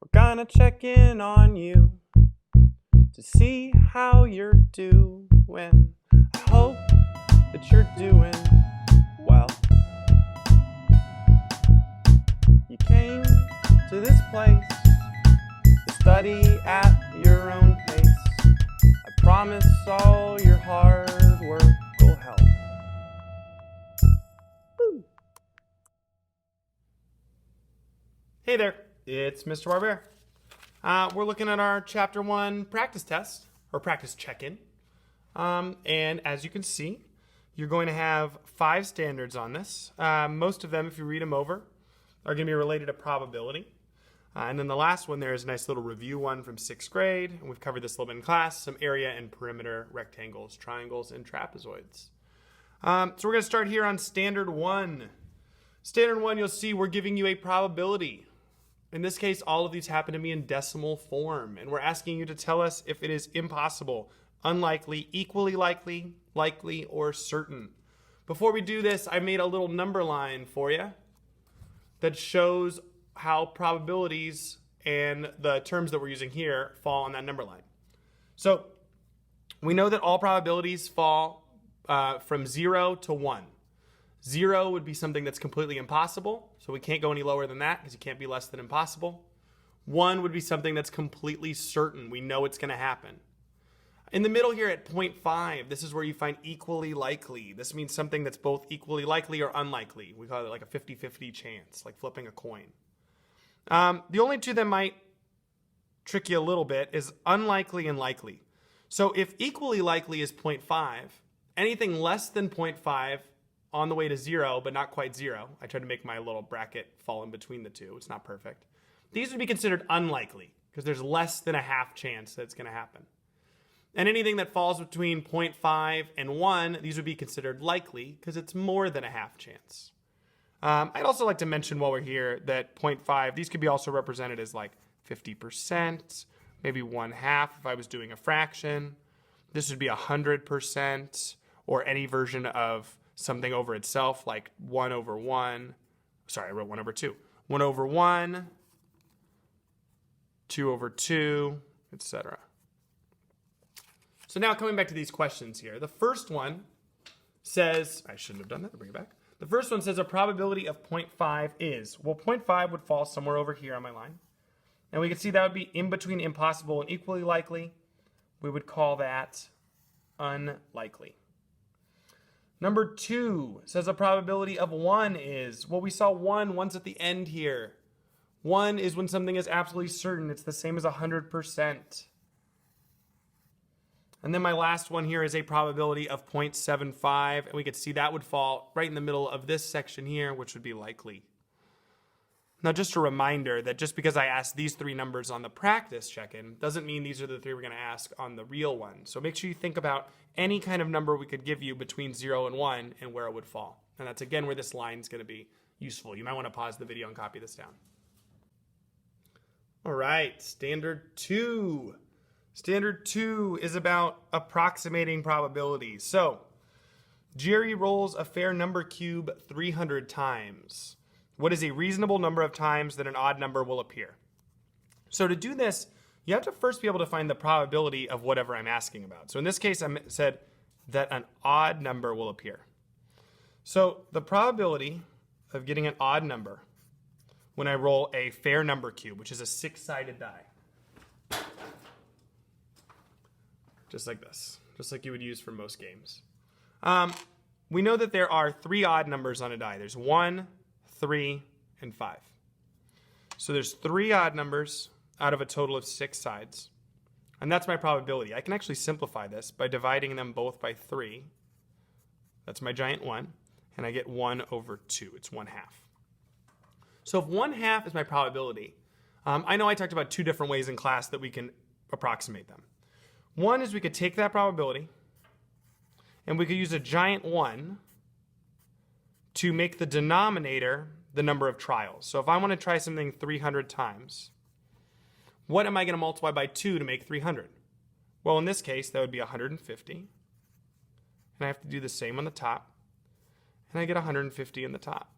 We're gonna check in on you to see how you're doing. I hope that you're doing well. You came to this place to study at your own pace. I promise all your hard work will help. Woo. Hey there, it's Mr. Barber. We're looking at our Chapter 1 practice test, or practice check-in. And as you can see, you're going to have 5 standards on this. Most of them, if you read them over, are going to be related to probability. And then the last one there is a nice little review one from 6th grade. And we've covered this a little bit in class, some area and perimeter, rectangles, triangles, and trapezoids. So we're going to start here on Standard 1. Standard 1, you'll see we're giving you a probability. In this case, all of these happen to be in decimal form, and we're asking you to tell us if it is impossible, unlikely, equally likely, likely, or certain. Before we do this, I made a little number line for you that shows how probabilities and the terms that we're using here fall on that number line. So we know that all probabilities fall from 0 to 1. 0 would be something that's completely impossible, so we can't go any lower than that because it can't be less than impossible. 1 would be something that's completely certain. We know it's going to happen. In the middle here at 0.5, this is where you find equally likely. This means something that's both equally likely or unlikely. We call it like a 50-50 chance, like flipping a coin. The only two that might trick you a little bit is unlikely and likely. So if equally likely is 0.5, anything less than 0.5 on the way to 0, but not quite 0. I tried to make my little bracket fall in between the two. It's not perfect. These would be considered unlikely because there's less than a half chance that it's going to happen. And anything that falls between 0.5 and 1, these would be considered likely because it's more than a half chance. I'd also like to mention while we're here that 0.5, these could be also represented as like 50%, maybe 1/2 if I was doing a fraction. This would be 100%, or any version of something over itself, like 1 over 1. Sorry, I wrote 1 over 2. 1 over 1, 2 over 2, etc. So now coming back to these questions here. The first one says, I shouldn't have done that, I'll bring it back. The first one says a probability of 0.5 is, well, 0.5 would fall somewhere over here on my line. And we can see that would be in between impossible and equally likely. We would call that unlikely. Number 2 says a probability of 1 is, well, we saw 1 once at the end here. 1 is when something is absolutely certain. It's the same as 100%. And then my last one here is a probability of 0.75, and we could see that would fall right in the middle of this section here, which would be likely. Now, just a reminder that just because I asked these 3 numbers on the practice check-in doesn't mean these are the 3 we're going to ask on the real one. So make sure you think about any kind of number we could give you between 0 and 1 and where it would fall. And that's, again, where this line is going to be useful. You might want to pause the video and copy this down. All right, Standard 2. Standard 2 is about approximating probabilities. So, Jerry rolls a fair number cube 300 times. What is a reasonable number of times that an odd number will appear? So to do this, you have to first be able to find the probability of whatever I'm asking about. So in this case, I said that an odd number will appear. So the probability of getting an odd number when I roll a fair number cube, which is a 6-sided die, just like this, just like you would use for most games. We know that there are 3 odd numbers on a die. There's 1, 3, and 5. So there's 3 odd numbers out of a total of 6 sides. And that's my probability. I can actually simplify this by dividing them both by 3. That's my giant 1. And I get 1 over 2. It's 1/2. So if 1/2 is my probability, I know I talked about 2 different ways in class that we can approximate them. One is we could take that probability and we could use a giant 1 to make the denominator the number of trials. So if I want to try something 300 times, what am I going to multiply by 2 to make 300? Well, in this case, that would be 150. And I have to do the same on the top. And I get 150 in the top.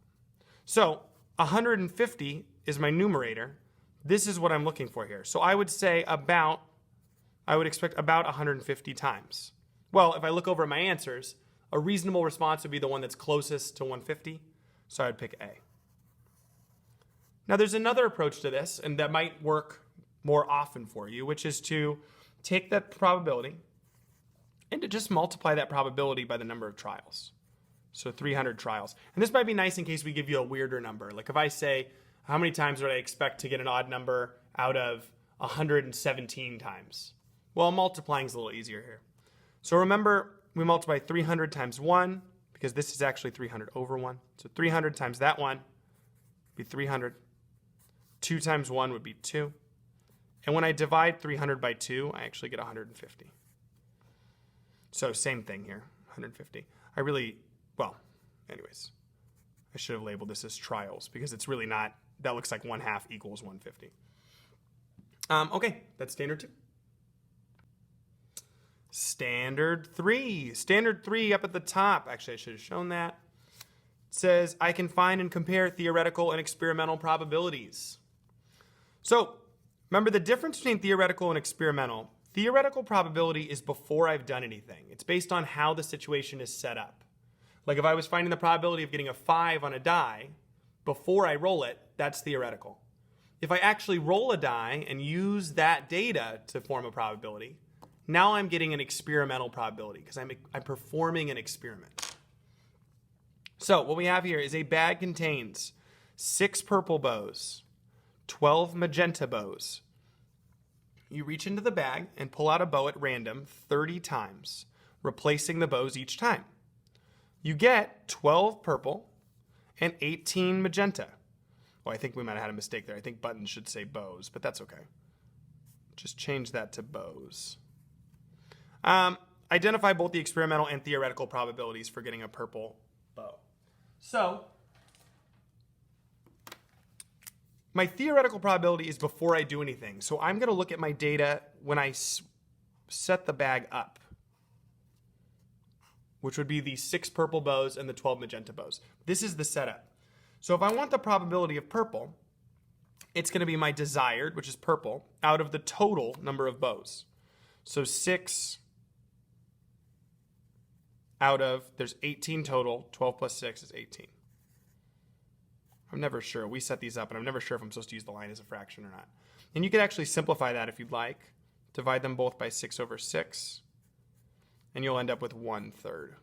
So 150 is my numerator. this is what I'm looking for here. So I would say I would expect about 150 times. Well, if I look over at my answers, a reasonable response would be the one that's closest to 150. So I would pick A. Now there's another approach to this, and that might work more often for you, which is to take that probability and to just multiply that probability by the number of trials. So 300 trials. And this might be nice in case we give you a weirder number. Like if I say, how many times would I expect to get an odd number out of 117 times? Well, multiplying is a little easier here. So remember, we multiply 300 times 1, because this is actually 300 over 1. So 300 times that one would be 300. 2 times 1 would be 2. And when I divide 300 by 2, I actually get 150. So same thing here, 150. Anyways, I should have labeled this as trials because it's really not, that looks like 1/2 equals 150. Okay, that's standard 2. Standard 3. Standard 3 up at the top. Actually, I should have shown that. It says, I can find and compare theoretical and experimental probabilities. So, remember the difference between theoretical and experimental. Theoretical probability is before I've done anything. It's based on how the situation is set up. Like if I was finding the probability of getting a 5 on a die before I roll it, that's theoretical. If I actually roll a die and use that data to form a probability, now I'm getting an experimental probability because I'm performing an experiment. So what we have here is a bag contains 6 purple bows, 12 magenta bows. You reach into the bag and pull out a bow at random 30 times, replacing the bows each time. You get 12 purple and 18 magenta. Well, I think we might have had a mistake there. I think buttons should say bows, but that's okay. Just change that to bows. Identify both the experimental and theoretical probabilities for getting a purple bow. So, my theoretical probability is before I do anything. So I'm going to look at my data when I set the bag up, which would be the 6 purple bows and the 12 magenta bows. This is the setup. So if I want the probability of purple, it's going to be my desired, which is purple, out of the total number of bows. So 6 out of, there's 18 total, 12 plus 6 is 18. I'm never sure. We set these up, and I'm never sure if I'm supposed to use the line as a fraction or not. And you could actually simplify that if you'd like. Divide them both by 6 over 6, and you'll end up with 1/3.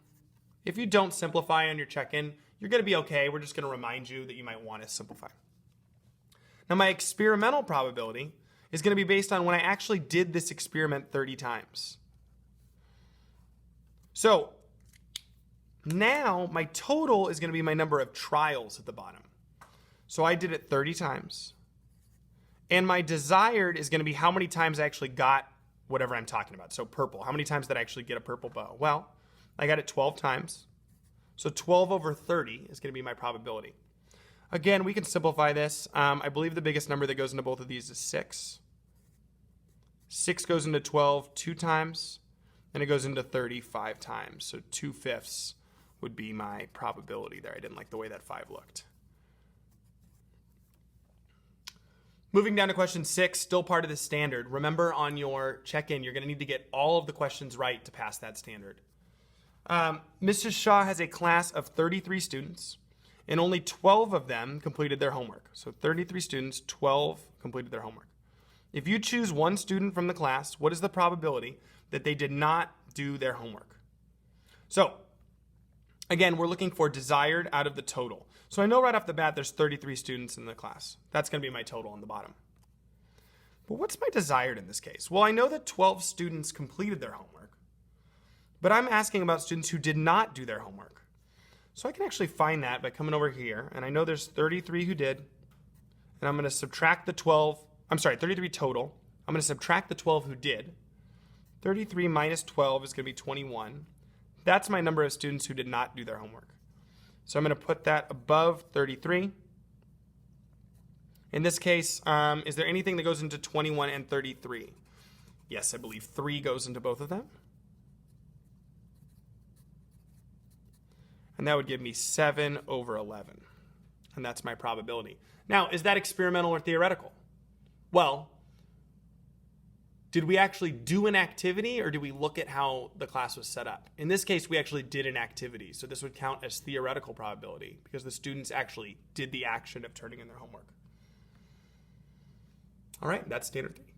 If you don't simplify on your check-in, you're going to be okay. We're just going to remind you that you might want to simplify. Now, my experimental probability is going to be based on when I actually did this experiment 30 times. So now my total is going to be my number of trials at the bottom. So I did it 30 times. And my desired is going to be how many times I actually got whatever I'm talking about. So purple. How many times did I actually get a purple bow? Well, I got it 12 times. So 12 over 30 is going to be my probability. Again, we can simplify this. I believe the biggest number that goes into both of these is 6. 6 goes into 12 2 times, and it goes into 30 5 times. So 2/5 would be my probability there. I didn't like the way that 5 looked. Moving down to question 6, still part of the standard. Remember on your check-in, you're going to need to get all of the questions right to pass that standard. Mrs. Shaw has a class of 33 students, and only 12 of them completed their homework. So 33 students, 12 completed their homework. If you choose one student from the class, what is the probability that they did not do their homework? So, again, we're looking for desired out of the total. So I know right off the bat there's 33 students in the class. That's going to be my total on the bottom. But what's my desired in this case? Well, I know that 12 students completed their homework, but I'm asking about students who did not do their homework. So I can actually find that by coming over here, and I know there's 33 who did, and I'm going to subtract the 33 total. I'm going to subtract the 12 who did. 33 minus 12 is going to be 21. That's my number of students who did not do their homework. So I'm going to put that above 33. In this case, is there anything that goes into 21 and 33? Yes, I believe 3 goes into both of them. And that would give me 7 over 11. And that's my probability. Now, is that experimental or theoretical? Well, did we actually do an activity or did we look at how the class was set up? In this case, we actually did an activity. So this would count as theoretical probability because the students actually did the action of turning in their homework. All right, that's standard 3.